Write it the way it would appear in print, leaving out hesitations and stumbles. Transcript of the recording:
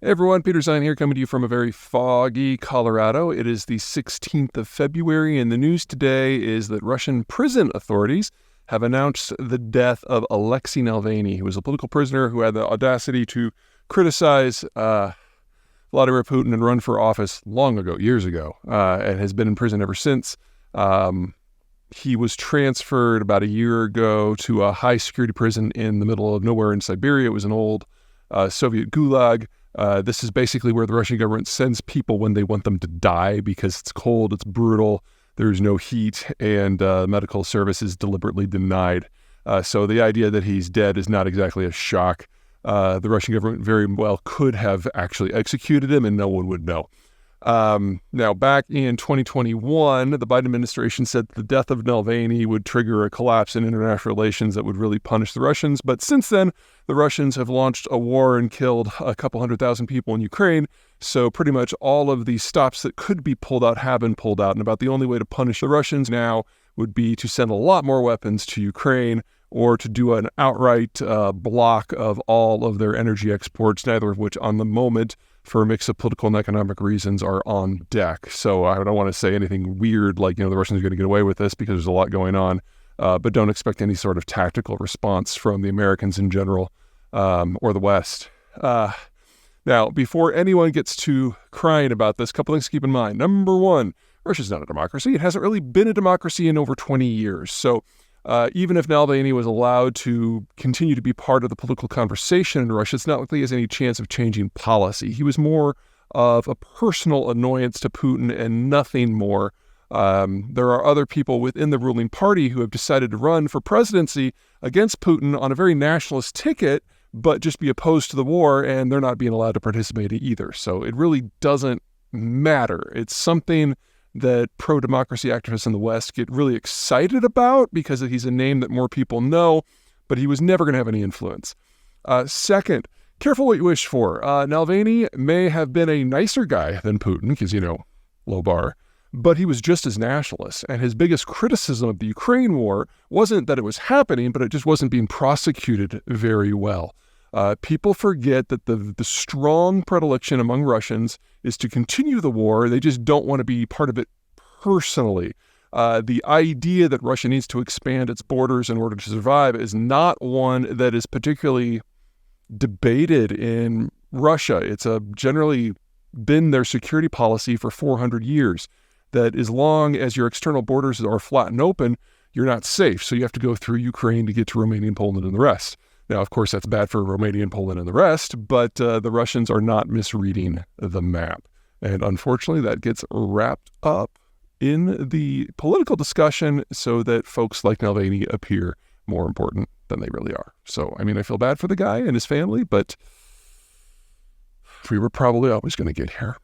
Hey everyone, Peter Zeihan here, coming to you from a very foggy Colorado. It is the 16th of February, and the news today is that Russian prison authorities have announced the death of Alexei Navalny, who was a political prisoner who had the audacity to criticize Vladimir Putin and run for office long ago, years ago, and has been in prison ever since. He was transferred about a year ago to a high-security prison in the middle of nowhere in Siberia. It was an old Soviet gulag. This is basically where the Russian government sends people when they want them to die because it's cold, it's brutal, there's no heat, and medical service is deliberately denied. So the idea that he's dead is not exactly a shock. The Russian government very well could have actually executed him, and no one would know. Now, back in 2021, the Biden administration said the death of Navalny would trigger a collapse in international relations that would really punish the Russians. But since then, the Russians have launched a war and killed a couple 100,000 people in Ukraine. So pretty much all of the stops that could be pulled out have been pulled out. And about the only way to punish the Russians now would be to send a lot more weapons to Ukraine or to do an outright block of all of their energy exports, neither of which on the moment, for a mix of political and economic reasons, are on deck. So I don't want to say anything weird like, the Russians are going to get away with this because there's a lot going on, but don't expect any sort of tactical response from the Americans in general or the West. Now, before anyone gets to crying about this, a couple things to keep in mind. Number one, Russia's not a democracy. It hasn't really been a democracy in over 20 years. So even if Navalny was allowed to continue to be part of the political conversation in Russia, it's not like he has any chance of changing policy. He was more of a personal annoyance to Putin and nothing more. There are other people within the ruling party who have decided to run for presidency against Putin on a very nationalist ticket, but just be opposed to the war, and they're not being allowed to participate either. So it really doesn't matter. It's something that pro-democracy activists in the West get really excited about because he's a name that more people know, but he was never going to have any influence. Second, careful what you wish for. Navalny may have been a nicer guy than Putin because, low bar, but he was just as nationalist. And his biggest criticism of the Ukraine war wasn't that it was happening, but it just wasn't being prosecuted very well. People forget that the strong predilection among Russians is to continue the war. They just don't want to be part of it personally. The idea that Russia needs to expand its borders in order to survive is not one that is particularly debated in Russia. It's generally been their security policy for 400 years, that as long as your external borders are flat and open, you're not safe. So you have to go through Ukraine to get to Romania and Poland and the rest. Now, of course, that's bad for Romania and Poland and the rest, but the Russians are not misreading the map. And unfortunately, that gets wrapped up in the political discussion so that folks like Navalny appear more important than they really are. So, I feel bad for the guy and his family, but we were probably always going to get here.